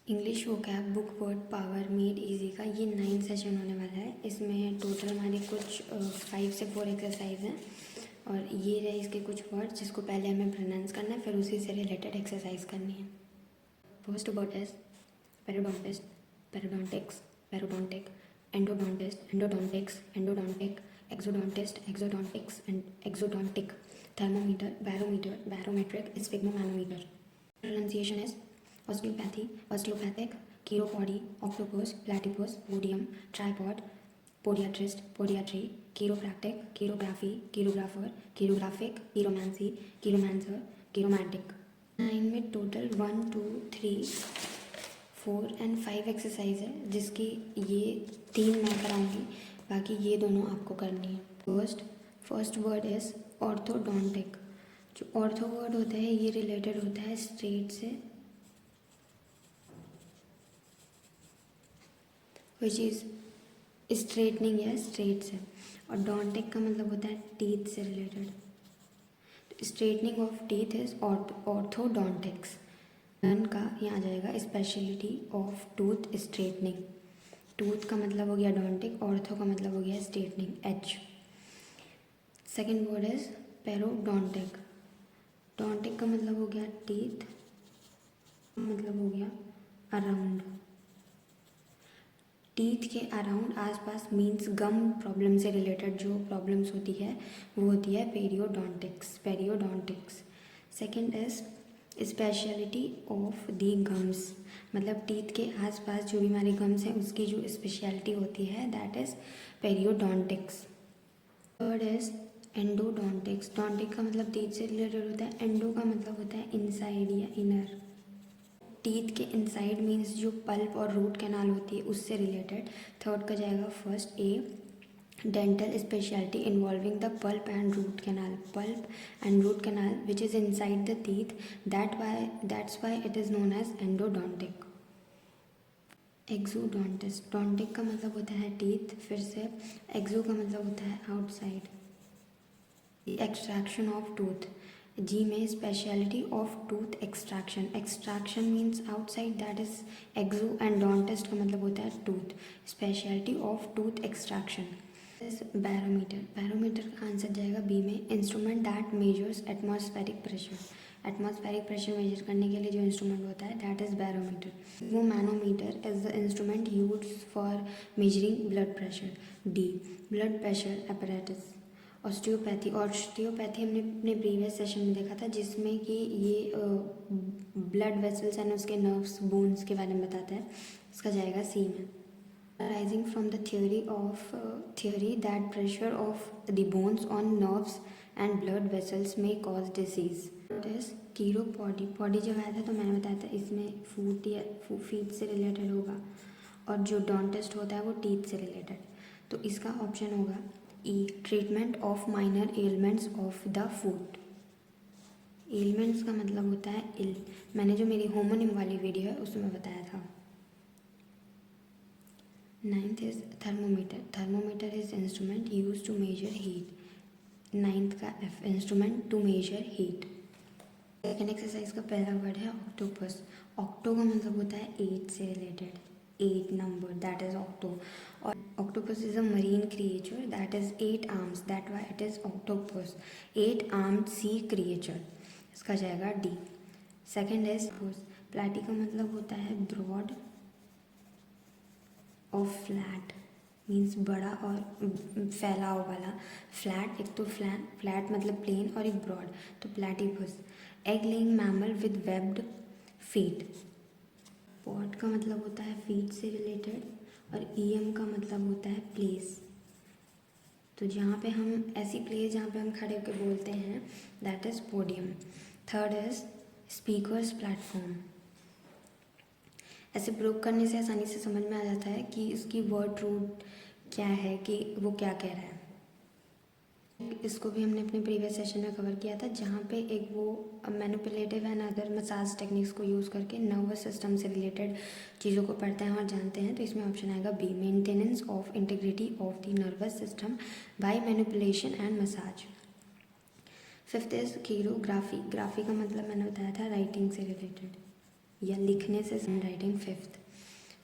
English vocab book word power made easy का ये 9 session होने वाला है। इसमें टोटल हमारे कुछ 5 से 4 एक्सरसाइज हैं और ये रहे इसके कुछ वर्ड जिसको पहले हमें प्रोनाउंस करना है, फिर उसी से रिलेटेड एक्सरसाइज करनी है। First word is periodontist, periodontics, periodontic, endodontist, endodontics, endodontic, exodontist, exodontics and exodontic, thermometer, barometer, barometric, sphygmomanometer. Pronunciation is osteopathy, osteopathic, chiropody, octopus, platypus, podium, tripod, podiatrist, podiatry, chiropractic, chirography, chirographer, chirographic, chiromancy, chiromancer, chiromantic। 9 में total 1, 2, 3, 4 and 5 exercise है, जिसकी ये 3 मैं कराऊंगी, बाकी ये दोनों आपको करनी है। First word is orthodontic. जो ऑर्थो वर्ड होता है ये रिलेटेड होता है स्ट्रेट से, विच इज़ स्ट्रेटनिंग या स्ट्रेट से, और डोंटिक का मतलब होता है टीथ से रिलेटेड। तो straightening of teeth is orthodontics. नन का यहाँ आ जाएगा speciality of tooth straightening. Tooth का मतलब हो गया डोंटिक, ऑर्थो का मतलब हो गया straightening, H. Second word is periodontic. Dontic का मतलब हो गया टीथ, मतलब हो गया अराउंड। टीथ के अराउंड आसपास मीन्स गम प्रॉब्लम से रिलेटेड जो प्रॉब्लम्स होती है वो होती है periodontics, periodontics. Second is speciality of the gums, मतलब टीथ के आसपास जो भी हमारे गम्स हैं उसकी जो स्पेशलिटी होती है that is periodontics. Third is endodontics. Dontic का मतलब टीथ से रिलेटेड होता है, एंडो का मतलब होता है इनसाइड या इनर। टीथ के इनसाइड मीन्स जो पल्प और रूट कैनाल होती है उससे रिलेटेड। थर्ड का जाएगा first A, dental speciality involving the pulp and root canal, pulp and root canal which is inside the teeth, that's why it is known as endodontic. Exodontist. Dontic का मतलब होता है teeth, फिर से एक्सो का मतलब होता है outside. Extraction of tooth, G में speciality of tooth extraction. Extraction means outside, that is exo, and dontist का मतलब होता है tooth, speciality of tooth extraction. Barometer. Barometer का आंसर जाएगा बी में, instrument that measures atmospheric pressure. Atmospheric pressure measure करने के लिए जो इंस्ट्रूमेंट होता है दैट इज बैरोमीटर। वो manometer is the instrument use for measuring blood pressure. D, blood pressure apparatus। Osteopathy. Osteopathy हमने अपने प्रीवियस सेशन में देखा था, जिसमें कि ये ब्लड वेसल्स एंड उसके नर्व्स, बोन्स के बारे में बताता है। इसका जाएगा सी में। Rising from the theory that pressure of the bones on nerves and blood vessels में cause disease. It is chiropody. Pody जब आया था तो मैंने बताया था इसमें फूट या फीट से रिलेटेड होगा, और जो डोंटिस्ट होता है वो टीथ से रिलेटेड। तो इसका ऑप्शन होगा E, treatment of minor elements of the foot. Elements का मतलब होता है इल, मैंने जो मेरी होमोनिम वाली वीडियो है उसमें बताया था। 9th is thermometer. Thermometer is instrument use to measure heat. 9th का F, instrument to measure heat. Second exercise का पहला वर्ड है ऑक्टोपस। ऑक्टो का मतलब होता है 8 से related, 8 number, that is octo. और octopus is a marine creature that is 8 arms, that why it is octopus, 8 armed sea creature। इसका जाएगा डी। सेकेंड इज प्लेटी का मतलब होता है ब्रॉड और फ्लैट, मीन्स बड़ा और फैलाव वाला। फ्लैट, एक तो फ्लैट मतलब प्लेन, और एक ब्रॉड, तो platypus. Egg laying mammal with webbed feet. Pot का मतलब होता है फीट से रिलेटेड, और ईएम का मतलब होता है प्लेस। तो जहाँ पे हम ऐसी प्लेस जहाँ पे हम खड़े होकर बोलते हैं that is podium. Third is speakers platform. ऐसे प्रयोग करने से आसानी से समझ में आ जाता है कि इसकी वर्ड रूट क्या है, कि वो क्या कह रहा है। इसको भी हमने अपने प्रीवियस सेशन में कवर किया था, जहाँ पे एक वो manipulative and other massage techniques को यूज़ करके नर्वस सिस्टम से रिलेटेड चीज़ों को पढ़ते हैं और जानते हैं। तो इसमें ऑप्शन आएगा B, maintenance of integrity of the nervous system by manipulation and massage. Fifth is chirography. Graphy का मतलब मैंने बताया था राइटिंग से रिलेटेड। या लिखने से hand writing. 5th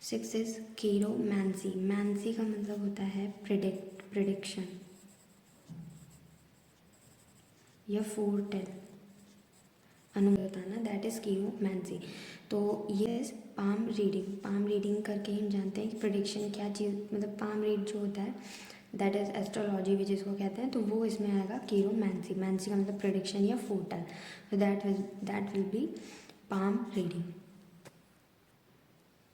6 is chiromancy. Mancy का मतलब होता है प्रिडिक्शन या फोरटेल, अनुमान बताना, दैट इज कीरोमैंसी। तो ये पाम रीडिंग, पाम रीडिंग करके हम जानते हैं कि प्रिडिक्शन क्या चीज़, मतलब पाम रीड जो होता है दैट इज एस्ट्रोलॉजी भी जिसको कहते हैं, तो वो इसमें आएगा कीरोमैंसी। मैंसी का मतलब प्रिडिक्शन या फोरटेल, तो that will be palm reading.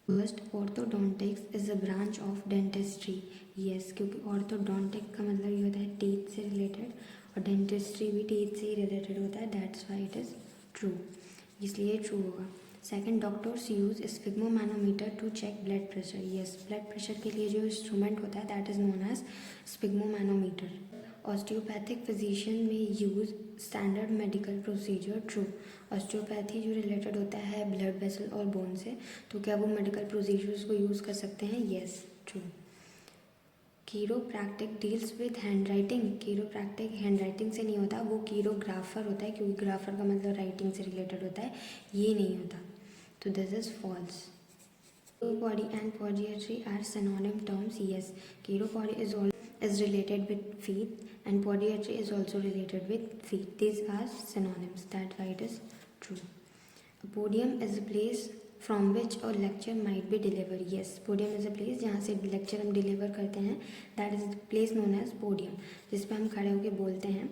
First, orthodontics is a branch of dentistry. Yes, क्योंकि ऑर्थोडोंटिक का मतलब ये होता है टीथ से रिलेटेड, और डेंटिस्ट्री भी टीथ से ही रिलेटेड होता है, that's why it is true, इसलिए ट्रू होगा। Second, doctors use sphygmomanometer to check blood pressure. Yes, blood pressure के लिए जो इंस्ट्रूमेंट होता है that is known as sphygmomanometer. Osteopathic physician में use standard medical procedure. True, osteopathy जो related होता है ब्लड वेसल और बोन से, तो क्या वो मेडिकल प्रोसीजर्स को यूज़ कर सकते हैं? Yes, true. Chiropractic deals with hand writing. Chiropractic hand writing से नहीं होता, वो कीरोग्राफर होता है, क्योंकि ग्राफर का मतलब राइटिंग से रिलेटेड होता है, ये नहीं होता, तो this is false. Chiropody and podiatry are synonym terms. Yes, chiropody is related with feet and podiatry is also related with feet. These are synonyms. That's why it is true. A podium is a place from which a lecture might be delivered. Yes, podium is a place जहाँ से lecture हम deliver करते हैं, that is the place known as podium, जिस पे हम खड़े होके बोलते हैं,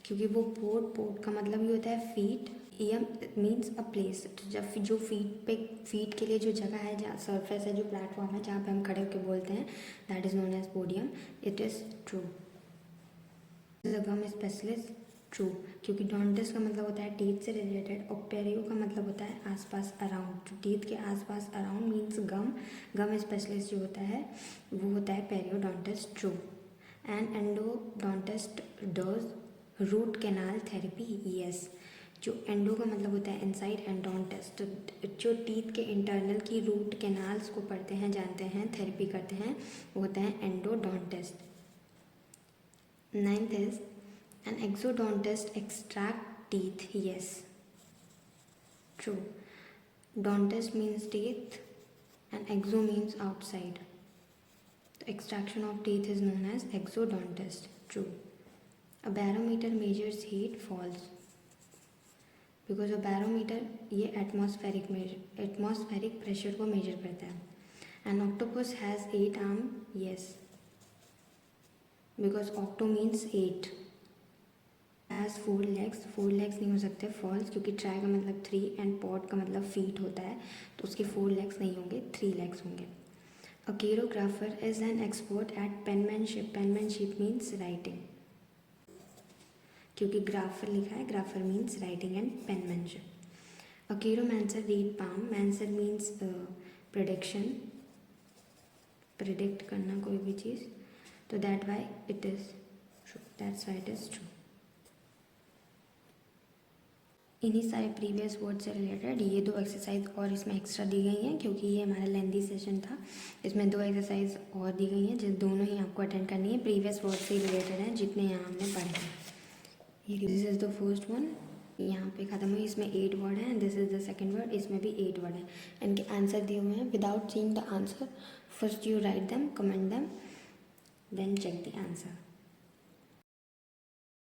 क्योंकि वो पोर्ट का मतलब ये होता है feet, M means a place, जब जो फीट के लिए जो जगह है, जहाँ सरफेस है, जो प्लेटफॉर्म है जहाँ पे हम खड़े होकर बोलते हैं, that is known as podium. It is true. Gum specialist. True, क्योंकि डोंटिस का मतलब होता है टीथ से रिलेटेड, और पेरियो का मतलब होता है आसपास अराउंड, जो टीथ के आसपास around means gum. Gum specialist जो होता है वो होता है periodontist. True. And endodontist does root canal therapy. Yes, जो एंडो का मतलब होता है इनसाइड, एंडोडोंटिस्ट तो जो टीथ के इंटरनल की रूट कैनाल्स को पढ़ते हैं, जानते हैं, थेरेपी करते हैं, वो होता है endodontist. 9th is an exodontist extract teeth. Yes, true. Dontist means teeth and exo means outside. The extraction of teeth is known as exodontist. True. A barometer measures heat. False, because a barometer ये atmospheric pressure को major करता है. An octopus has 8 arms. Yes, because octo means 8. Has 4 legs. 4 legs नहीं हो सकते. False, क्योंकि try का मतलब 3 and pod का मतलब feet होता है, तो उसके 4 legs नहीं होंगे, 3 legs होंगे. A chirographer is an expert at penmanship. Penmanship means writing, क्योंकि ग्राफर लिखा है, grapher means writing and penmanship. A chiromancer read palm. Mancer means prediction, predict करना कोई भी चीज़, तो that why it is true. That's why it is true. इन्हीं सारे previous word से रिलेटेड ये 2 एक्सरसाइज और इसमें एक्स्ट्रा दी गई हैं, क्योंकि ये हमारा लेंदी सेशन था. इसमें 2 एक्सरसाइज और दी गई हैं, जिन दोनों ही आपको अटेंड करनी है, प्रीवियस वर्ड से रिलेटेड हैं जितने यहाँ हमने पढ़े हैं. This is the first one, यहाँ पे ख़त्म हुई. इसमें 8 वर्ड हैं. This is the second word, इसमें भी 8 वर्ड हैं. इनके आंसर दिए हुए हैं. Without seeing the answer, first you write them, comment them, then check the answer.